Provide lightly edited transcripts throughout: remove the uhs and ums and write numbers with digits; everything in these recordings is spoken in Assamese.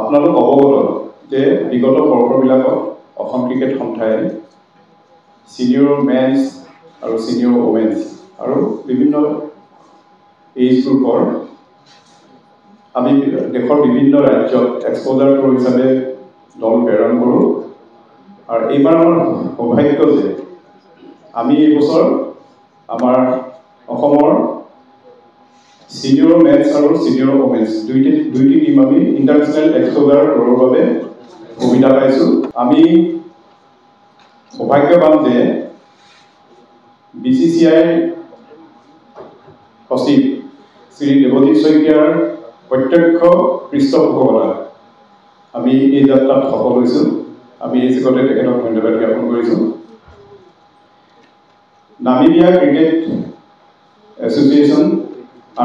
আপোনালোক অৱগত যে বিগত বৰ্ষবিলাকত অসম ক্ৰিকেট সন্থাই সিনিয়ৰ মেন্স আৰু সিনিয়ৰ ওমেন্স আৰু বিভিন্ন এইজ গ্ৰুপৰ আমি দেশৰ বিভিন্ন ৰাজ্যত এক্সপোজাৰ টুৰ হিচাপে দল প্ৰেৰণ কৰোঁ আৰু এইবাৰ আমাৰ সৌভাগ্য যে আমি এইবছৰ আমাৰ অসমৰ সিনিয়ৰ মেন্স আৰু সিনিয়ৰ ওমেন্স দুইটি টিম আমি ইণ্টাৰনেশ্যনেল এক্সপোজাৰ টুৰৰ বাবে সুবিধা পাইছোঁ। আমি সৌভাগ্যৱান যে BCCI সচিব শ্ৰী দেৱজিৎ শইকীয়াৰ প্ৰত্যক্ষ পৃষ্ঠপোষকতাত আমি এই যাত্ৰাত সফল হৈছোঁ। আমি এই যুগতে তেখেতক ধন্যবাদ জ্ঞাপন কৰিছোঁ। নামিবিয়া ক্ৰিকেট এছ'চিয়েশ্যন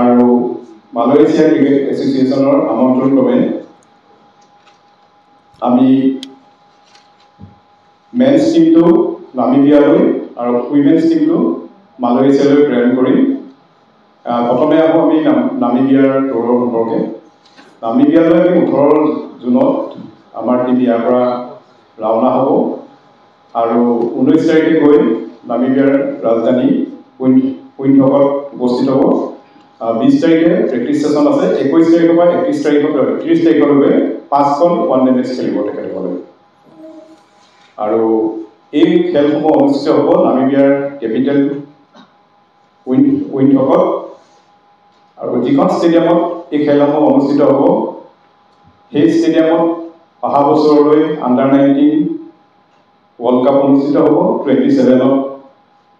আৰু মালয়েছিয়া ক্ৰিকেট এছ'চিয়েশ্যনৰ আমন্ত্ৰণ ক্ৰমে আমি মেন্স টিমটো নামিবিয়ালৈ আৰু উইমেন্স টিমটো মালয়েছিয়ালৈ প্ৰেৰণ কৰিম। প্ৰথমে আহোঁ আমি নামিবিয়াৰ টুৰৰ সম্পৰ্কে। নামিবিয়ালৈ আমি 18 জুনত আমাৰ টিম ইয়াৰ পৰা ৰাওনা হ'ব আৰু 19 তাৰিখে গৈ নামিবিয়াৰ ৰাজধানী কুইণ্টকত উপস্থিত হ'ব। 20 তাৰিখে প্ৰেক্টিছ ছেশ্যন আছে। 21 তাৰিখৰ পৰা 30 তাৰিখলৈকে 5খন ওৱান ডে মেচ খেলিব তেখেতসকলে। আৰু এই খেলসমূহ অনুষ্ঠিত হ'ব নামিবিয়াৰ কেপিটেল কুইণ্টকত আৰু যিখন ষ্টেডিয়ামত এই খেলসমূহ অনুষ্ঠিত হ'ব সেই ষ্টেডিয়ামত অহা বছৰলৈ আণ্ডাৰ-19 ৱৰ্ল্ড কাপ অনুষ্ঠিত হ'ব। 27ত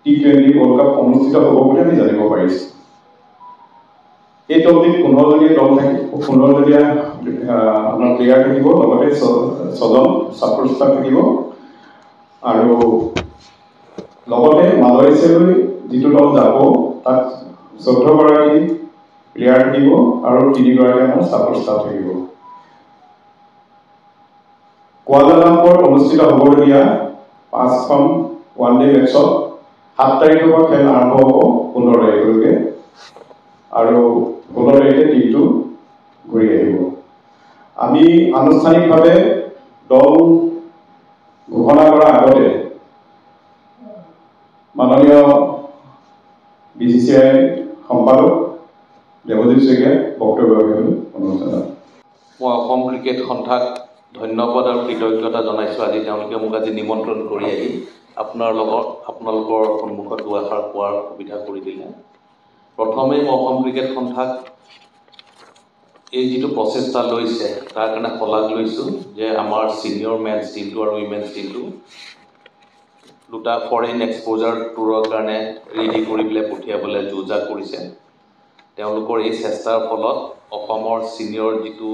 T20 ৱৰ্ল্ড কাপ অনুষ্ঠিত হ'ব বুলি আমি জানিব পাৰিছোঁ। এই দলটিত 15জনীয়া দল থাকিব, 15জনীয়া আমাৰ প্লেয়াৰ থাকিব, লগতে 6জন ছাপোৰ্ট ষ্টাফ থাকিব আৰু লগতে মালয়েছিয়ালৈ যিটো দল যাব তাত 14গৰাকী প্লেয়াৰ থাকিব আৰু 3গৰাকী আমাৰ ছাপোৰ্ট ষ্টাফ থাকিব। কুৱালালামপুৰত অনুষ্ঠিত হ'বলগীয়া 5খন ওৱান ডে মেচত 7 তাৰিখৰ পৰা খেল আৰম্ভ হ'ব 15 তাৰিখলৈকে আৰু 16 তাৰিখে টিমটো ঘূৰি আহিব। আমি আনুষ্ঠানিকভাৱে দল ঘোষণা কৰাৰ আগতে মাননীয় BCCI সম্পাদক দেৱজিৎ শইকীয়াই বক্তব্য ৰাখিবলৈ অনুৰোধ জনালোঁ। মই অসম ক্ৰিকেট সন্থাক ধন্যবাদ আৰু কৃতজ্ঞতা জনাইছোঁ। আজি তেওঁলোকে মোক আজি নিমন্ত্ৰণ কৰি আহি আপোনালোকৰ সন্মুখত দুআষাৰ কোৱাৰ সুবিধা কৰি দিলে। প্ৰথমেই মই অসম ক্ৰিকেট সন্থাক এই যিটো প্ৰচেষ্টা লৈছে তাৰ কাৰণে শলাগ লৈছোঁ যে আমাৰ ছিনিয়ৰ মেন্স টিমটো আৰু উইমেন্স টিমটো দুটা ফৰেইন এক্সপ'জাৰ টুৰৰ কাৰণে ৰেডি কৰি পেলাই পঠিয়াবলৈ যোজা কৰিছে। তেওঁলোকৰ এই চেষ্টাৰ ফলত অসমৰ ছিনিয়ৰ যিটো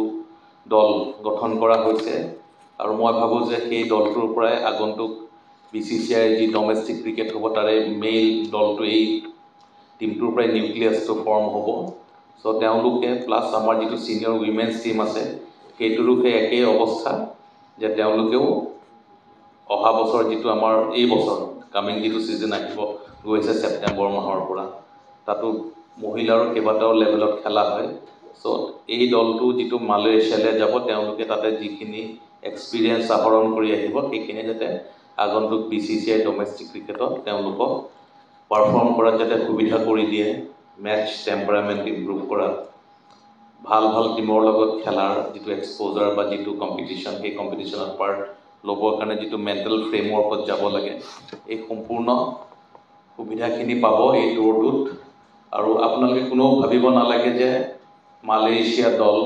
দল গঠন কৰা হৈছে আৰু মই ভাবোঁ যে সেই দলটোৰ পৰাই আগন্তুক BCCI যি ডমেষ্টিক ক্ৰিকেট হ'ব তাৰে মেইন দলটো এই টিমটোৰ পৰাই নিউক্লিয়াছটো ফৰ্ম হ'ব। চ' তেওঁলোকে প্লাছ আমাৰ যিটো ছিনিয়ৰ উইমেন্স টিম আছে সেইটোৰো সেই একেই অৱস্থা যে তেওঁলোকেও অহা বছৰ যিটো আমাৰ এই বছৰ কামিং যিটো ছিজন আহিব গৈছে ছেপ্টেম্বৰ মাহৰ পৰা তাতো মহিলাৰ কেইবাটাও লেভেলত খেলা হয়। চ' এই দলটো যিটো মালয়েছিয়ালৈ যাব তেওঁলোকে তাতে যিখিনি এক্সপিৰিয়েঞ্চ আহৰণ কৰি আহিব সেইখিনি যাতে আগন্তুক BCCI ডমেষ্টিক ক্ৰিকেটত তেওঁলোকক পাৰফৰ্ম কৰাত যাতে সুবিধা কৰি দিয়ে, মেচ টেম্পাৰামেণ্ট ইম্প্ৰুভ কৰাত, ভাল টিমৰ লগত খেলাৰ যিটো এক্সপ'জাৰ বা যিটো কম্পিটিশ্যন সেই কম্পিটিশ্যনত পাৰ্ট ল'বৰ কাৰণে যিটো মেণ্টেল ফ্ৰেমৱৰ্কত যাব লাগে এই সম্পূৰ্ণ সুবিধাখিনি পাব এই টুৰটোত। আৰু আপোনালোকে কোনেও ভাবিব নালাগে যে মালয়েছিয়া দল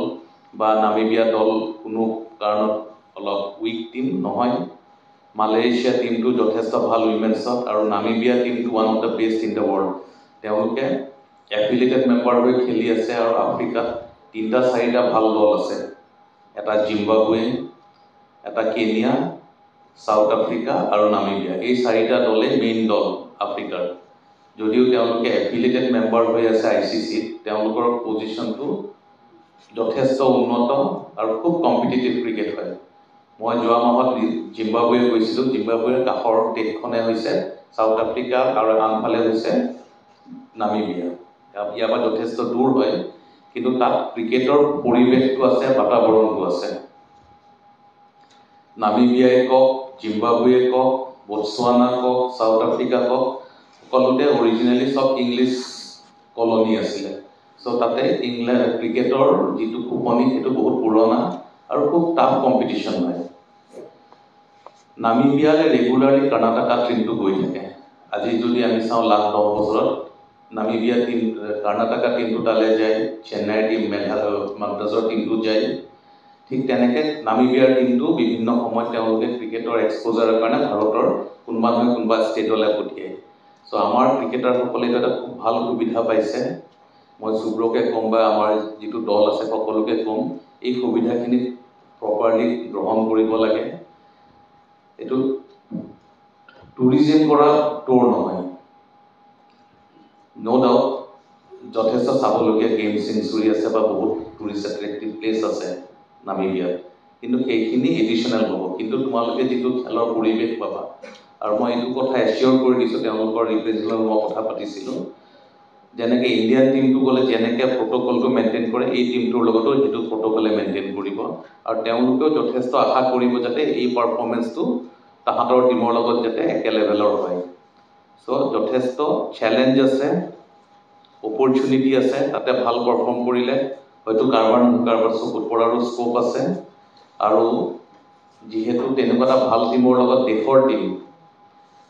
বা নামিবিয়া দল কোনো কাৰণত অলপ উইক টিম নহয়। মালয়েছিয়া টিমটো যথেষ্ট ভাল উইমেন্সত আৰু নামিবিয়া টিমটো one of the best in the world. তেওঁলোকে এফিলিয়েটেড মেম্বাৰ হৈ খেলি আছে আৰু আফ্ৰিকাত 3-4টা ভাল দল আছে। এটা জিম্বাবুৱে, এটা কেনিয়া, চাউথ আফ্ৰিকা আৰু নামিবিয়া। এই 4টা দলেই মেইন দল আফ্ৰিকাৰ। যদিও তেওঁলোকে এফিলিয়েটেড মেম্বাৰ হৈ আছে ICCত, তেওঁলোকৰ পজিশ্যনটো যথেষ্ট উন্নত আৰু খুব কম্পিটিটিভ ক্ৰিকেট হয়। মই যোৱা মাহত জিম্বাবুৱে গৈছিলোঁ। জিম্বাবুৱেৰ কাষৰ দেশখনে হৈছে চাউথ আফ্ৰিকা আৰু আনফালে হৈছে নামিবিয়া। ইয়াৰ পৰা যথেষ্ট দূৰ হয় কিন্তু তাত ক্ৰিকেটৰ পৰিৱেশটো আছে, বাতাবৰণটো আছে। নামিবিয়াই কওক, জিম্বাবুৱে কওক, বটছৱানা কওক, সাউথ আফ্ৰিকা কওক, সকলোতে অৰিজিনেলি সব ইংলিছ কলনি আছিলে। চ' তাতে ইংলেণ্ড ক্ৰিকেটৰ যিটো কোপনি সেইটো বহুত পুৰণা আৰু খুব টাফ কম্পিটিশ্যন হয়। নামিবিয়ালৈ ৰেগুলাৰলি কৰ্ণাটকা টীমটো গৈ থাকে। আজি যদি আমি চাওঁ লাষ্ট 10 বছৰত নামিবিয়া টীম কৰ্ণাটকা টীমটো তালৈ যায়, চেন্নাইৰ টীম মাদ্ৰাজৰ টীমটো যায়। ঠিক তেনেকৈ নামিবিয়াৰ টীমটো বিভিন্ন সময়ত তেওঁলোকে ক্ৰিকেটৰ এক্সপ'জাৰৰ কাৰণে ভাৰতৰ কোনোবা নহয় কোনোবা ষ্টেটলৈ পঠিয়ায়। চ' আমাৰ ক্ৰিকেটাৰসকলে এটা খুব ভাল সুবিধা পাইছে। মই সুব্ৰকে ক'ম বা আমাৰ যিটো দল আছে সকলোকে ক'ম, এই সুবিধাখিনি প্ৰপাৰলি গ্ৰহণ কৰিব লাগে। এইটো টুৰিজিম কৰা টুৰ নহয়। ন' ডাউট যথেষ্ট চাবলগীয়া গেম চেঞ্চুৰী আছে বা বহুত টুৰিষ্ট এট্ৰেক্টিভ প্লেচ আছে নামিবিয়াত, কিন্তু সেইখিনি এডিশ্যনেল হ'ব। কিন্তু তোমালোকে যিটো খেলৰ পৰিৱেশ পাবা, আৰু মই এইটো কথা এচিয়ৰ কৰি দিছোঁ, তেওঁলোকৰ ৰিপ্ৰেজেণ্টেটিভৰ মই কথা পাতিছিলোঁ, যেনেকৈ ইণ্ডিয়ান টীমটো গ'লে যেনেকৈ প্ৰট'কলটো মেইনটেইন কৰে, এই টীমটোৰ লগতো সেইটো প্ৰট'কলে মেইনটেইন কৰিব। আৰু তেওঁলোকেও যথেষ্ট আশা কৰিব যাতে এই পাৰফৰ্মেঞ্চটো তাহাঁতৰ টীমৰ লগত যাতে একে লেভেলৰ হয়। চ' যথেষ্ট চেলেঞ্জ আছে, অপৰচুনিটি আছে। তাতে ভাল পাৰফৰ্ম কৰিলে হয়তো কাৰোবাৰ চকুত পৰাৰো স্ক'প আছে। আৰু যিহেতু তেনেকুৱা এটা ভাল টীমৰ লগত দেশৰ টীম,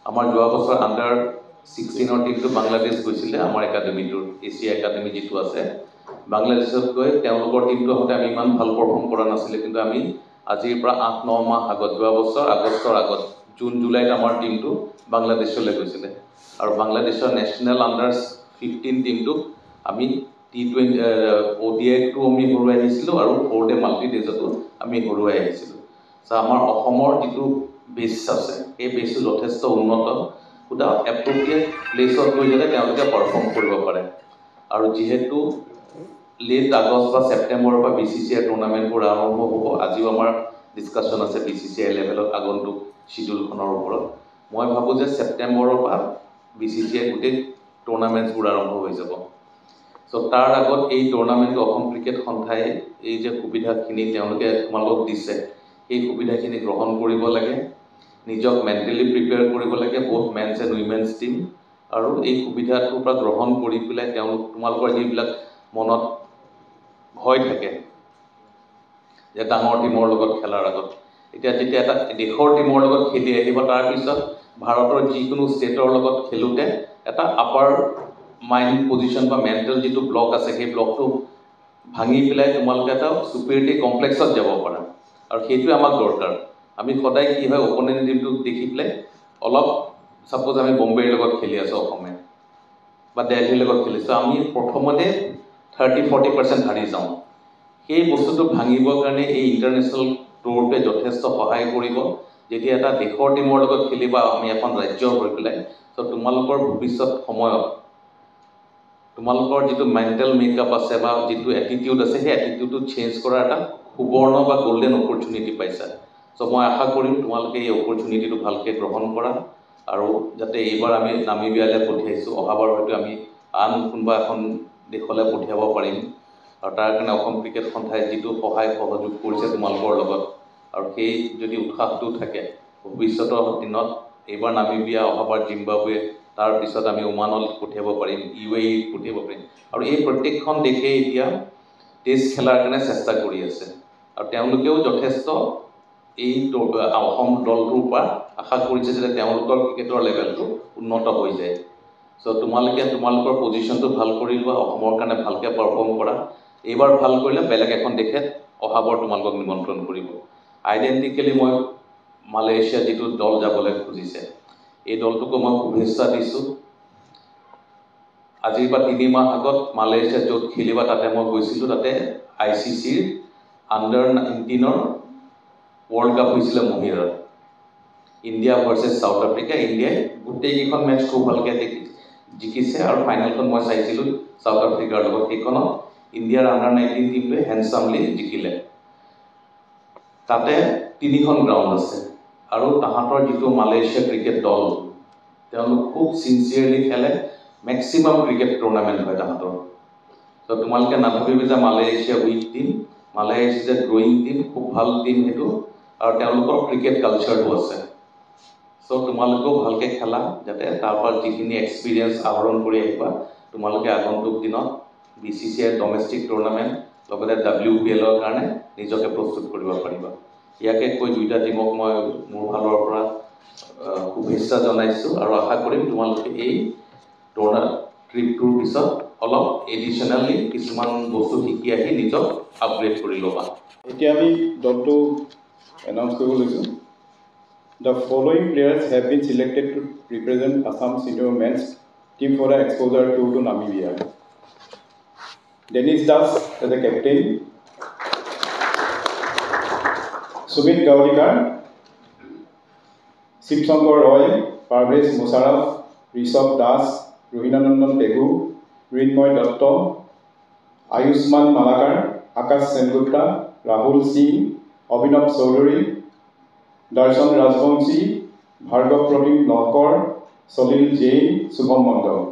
আমাৰ যোৱা বছৰ আণ্ডাৰ-16 টীমটো বাংলাদেশ গৈছিলে, আমাৰ একাডেমিটোৰ এছিয়া একাডেমি যিটো আছে বাংলাদেশত গৈ তেওঁলোকৰ টীমটো আহোঁতে আমি ইমান ভাল পাৰফৰ্ম কৰা নাছিলে। কিন্তু আমি আজিৰ পৰা 8-9 মাহ আগত, যোৱা বছৰ আগষ্টৰ আগত, জুন-জুলাইত আমাৰ টীমটো বাংলাদেশলৈ গৈছিলে। আৰু বাংলাদেশৰ নেশ্যনেল আণ্ডাৰ-15 টীমটোক আমি T20 ODIটো আমি হৰুৱাই আহিছিলোঁ আৰু 4-ডে মাল্টি-ডেজতো আমি হৰুৱাই আহিছিলোঁ। চ' আমাৰ অসমৰ যিটো বেছ আছে, সেই বেছটো যথেষ্ট উন্নত, সুধা এপ্ৰপ্ৰিয়েট প্লেচত গৈ যাতে তেওঁলোকে পাৰফৰ্ম কৰিব পাৰে। আৰু যিহেতু লেট আগষ্ট বা ছেপ্টেম্বৰৰ পৰা BCCI টুৰ্ণামেণ্টবোৰ আৰম্ভ হ'ব, আজিও আমাৰ ডিছকাশ্যন আছে BCCI লেভেলত আগন্তুক চিডিউলখনৰ ওপৰত। মই ভাবোঁ যে ছেপ্টেম্বৰৰ পৰা BCCI গোটেই টুৰ্ণামেণ্টছবোৰ আৰম্ভ হৈ যাব। চ' তাৰ আগত এই টুৰ্ণামেণ্টটো অসম ক্ৰিকেট সন্থাই এই যে সুবিধাখিনি তেওঁলোকে তোমালোকক দিছে, সেই সুবিধাখিনি গ্ৰহণ কৰিব লাগে, নিজক মেণ্টেলি প্ৰিপেয়াৰ কৰিব লাগে, বহুত মেন্স এণ্ড উইমেন্স টীম। আৰু এই সুবিধাটোৰ পৰা গ্ৰহণ কৰি পেলাই তোমালোকৰ যিবিলাক মনত ভয় থাকে যে ডাঙৰ টীমৰ লগত খেলাৰ আগত, এতিয়া যেতিয়া এটা দেশৰ টীমৰ লগত খেলি আহিব, তাৰপিছত ভাৰতৰ যিকোনো ষ্টেটৰ লগত খেলোঁতে এটা আপাৰ মাইণ্ড পজিশ্যন বা মেণ্টেল যিটো ব্লক আছে, সেই ব্লকটো ভাঙি পেলাই তোমালোকে এটা ছুপিৰিয়ৰিটি কমপ্লেক্সত যাব পাৰা। আৰু সেইটোৱে আমাক দৰকাৰ। আমি সদায় কি হয়, অপনেণ্ট টীমটোক দেখি পেলাই অলপ, ছাপ'জ আমি বম্বেৰ লগত খেলি আছোঁ অসমে বা দিল্লীৰ লগত খেলিছোঁ, আমি প্ৰথমতে 30-40% হাৰি যাওঁ। সেই বস্তুটো ভাঙিবৰ কাৰণে এই ইণ্টাৰনেশ্যনেল টুৰটোৱে যথেষ্ট সহায় কৰিব। যেতিয়া এটা দেশৰ টীমৰ লগত খেলিবা আমি এখন ৰাজ্য হৈ পেলাই, ত' তোমালোকৰ ভৱিষ্যত সময়ত তোমালোকৰ যিটো মেণ্টেল মেকআপ আছে বা যিটো এটিটিউড আছে, সেই এটিটিউডটো চেঞ্জ কৰাৰ এটা সুবৰ্ণ বা গল্ডেন অপৰচুনিটি পাইছা। চ' মই আশা কৰিম তোমালোকে এই অপৰচুনিটিটো ভালকৈ গ্ৰহণ কৰা, আৰু যাতে এইবাৰ আমি নামিবিয়ালৈ পঠিয়াইছোঁ, অহাবাৰ হয়তো আমি আন কোনোবা এখন দেশলৈ পঠিয়াব পাৰিম। আৰু তাৰ কাৰণে অসম ক্ৰিকেট সন্থাই যিটো সহায় সহযোগ কৰিছে তোমালোকৰ লগত, আৰু সেই যদি উৎসাহটো থাকে, ভৱিষ্যতৰ দিনত এইবাৰ নামিবিয়া, অহাবাৰ জিম্বাবুৱে, তাৰপিছত আমি ওমানলৈ পঠিয়াব পাৰিম, UAE পঠিয়াব পাৰিম। আৰু এই প্ৰত্যেকখন দেশেই এতিয়া টেষ্ট খেলাৰ কাৰণে চেষ্টা কৰি আছে। আৰু তেওঁলোকেও যথেষ্ট এই অসম দলটোৰ পৰা আশা কৰিছে যে তেওঁলোকৰ ক্ৰিকেটৰ লেভেলটো উন্নত হৈ যায়। চ' তোমালোকে তোমালোকৰ পজিশ্যনটো ভাল কৰি লোৱা, অসমৰ কাৰণে ভালকৈ পাৰফৰ্ম কৰা। এইবাৰ ভাল কৰিলে বেলেগ এখন দেশে অহাবাৰ তোমালোকক নিমন্ত্ৰণ কৰিব। আইডেণ্টিকেলি মই মালয়েছিয়া যিটো দল যাবলৈ খুজিছে, এই দলটোকো মই শুভেচ্ছা দিছোঁ। আজিৰ পৰা 3 মাহ আগত মালয়েছিয়া য'ত খেলিবা তাতে মই গৈছিলোঁ। তাতে ICCৰ আণ্ডাৰ-19 ৱৰ্ল্ড কাপ হৈছিলে মহিলাৰ, ইণ্ডিয়া ভাৰ্চেছ চাউথ আফ্ৰিকা। ইণ্ডিয়াই গোটেইকেইখন মেটচ খুব ভালকৈ জিকিছে, আৰু ফাইনেলখন মই চাইছিলোঁ চাউথ আফ্ৰিকাৰ লগত। সেইখনত ইণ্ডিয়াৰ আণ্ডাৰ-19 টীমটোৱে হেণ্ডচামলি জিকিলে। তাতে 3খন গ্ৰাউণ্ড আছে, আৰু তাহাঁতৰ যিটো মালয়েছিয়া ক্ৰিকেট দল, তেওঁলোক খুব চিনচিয়াৰলি খেলে। মেক্সিমাম ক্ৰিকেট টুৰ্ণামেণ্ট হয় তাহাঁতৰ। ত' তোমালোকে নাভাবিবি যে Malaysia weak team, Malaysia growing team, খুব ভাল টীম সেইটো। আৰু তেওঁলোকৰ ক্ৰিকেট কালচাৰটো আছে সো তোমালোকেও ভালকে খেলা যাতে তাৰ পৰা যিখিনি এক্সপেৰিয়েন্স আহৰণ কৰি আহিবা তোমালোকে আগন্তুক দিনত BCCI ডমেষ্টিক টুৰ্নামেণ্ট লগতে WPL ৰ কাৰণে নিজকে প্ৰস্তুত কৰিব পাৰিবা ইয়াকে কৈ দুইটা টিমক মই মোৰ ফালৰ পৰা শুভেচ্ছা জনাইছো আৰু আশা কৰিম তোমালোকে এই ট্ৰিপটোৰ পিছত অলপ এডিশনালি কিছুমান বস্তু শিকি আহি নিজক আপগ্ৰেড কৰি ল'বা এতিয়া আমি দলটো এনাউন্স কৰিব লৈছো The following players have been selected to represent Assam senior men's team for the exposure tour to Namibia. Dennis Das as the captain, Sumit Gaurikar, Sipsankar Roy, Parvez Musarraf, Rishabh Das, Rohinanandan Pegu, Rinmoy Datta, Ayushman Malakar, Akash Sengupta, Rahul Singh, Abhinav Chaudhary, Darshan Rajvanshi, Bhargav Pratim Lokar, Salil Jain, Subham Mandal.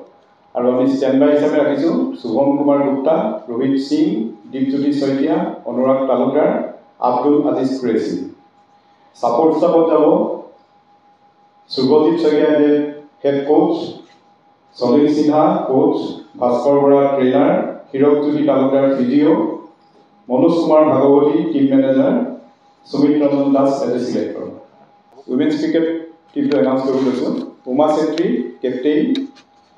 আৰু আমি ষ্টেণ্ডবাই হিচাপে ৰাখিছোঁ শুভম কুমাৰ গুপ্তা ৰোহিত সিং দীপজ্যোতি শইকীয়া অনুৰাগ তালুকদাৰ আব্দুল আজিজ কুৰেশী ছাপৰ্ট ষ্টাফত যাব Subrajit Saikia head coach Salil Sinha coach Bhaskar Bora trainer Hirakjyoti Talukdar physio' Manoj Kumar Bhagawati team manager Sumit Ranjan Das as a selector women's cricket টিমটো এনাউন্স কৰিব লৈছোঁ উমা চেত্ৰী কেপ্টেইন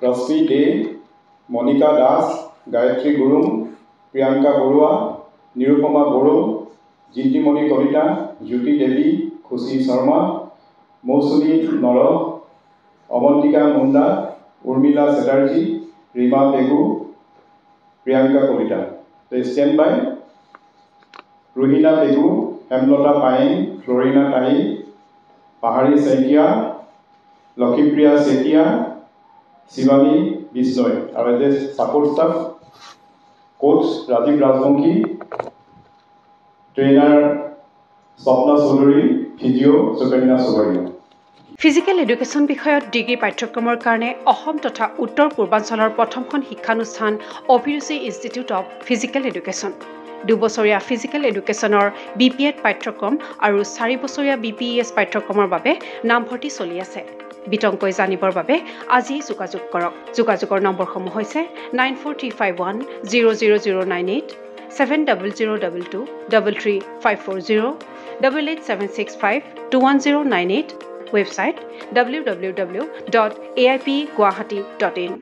ৰশ্মি দে মনিকা দাস গায়ত্ৰী গুৰুং প্ৰিয়ংকা বৰুৱা নিৰুপমা বড়ো জিন্তিমণি কলিতা জ্যোতি দেৱী খুশী শৰ্মা মৌচুমী নৰ অৱন্তিকা মুণ্ডা উৰ্মিলা চেটাৰ্জী ৰীমা পেগু প্ৰিয়ংকা কলিতা ষ্টেণ্ড বাই ৰোহিণা পেগু হেমলতা পায়েং ফ্লৰিনা তাহি পাহাৰী শইকীয়া লক্ষীপ্ৰিয়া চেতিয়া শিৱানী বিষ্ণয় আৰু as a support staff coach Rajiv Rajbongshi trainer Swapna Choudhury physio' Sukanya Choudhury physical education বিষয়ত ডিগ্ৰী পাঠ্যক্ৰমৰ কাৰণে অসম তথা উত্তৰ পূৰ্বাঞ্চলৰ প্ৰথমখন শিক্ষানুষ্ঠান অভিৰুচি ইনষ্টিটিউট অৱ ফিজিকেল এডুকেশ্যন 2 বছৰীয়া ফিজিকেল এডুকেশ্যনৰ BPEd পাঠ্যক্ৰম আৰু 4 বছৰীয়া BPES পাঠ্যক্ৰমৰ বাবে নামভৰ্তি চলি আছে বিতংকৈ জানিবৰ বাবে আজি যোগাযোগ কৰক যোগাযোগৰ নম্বৰসমূহ হৈছে 9435100098 7002233540 88765210098 website www.aipguwahati.in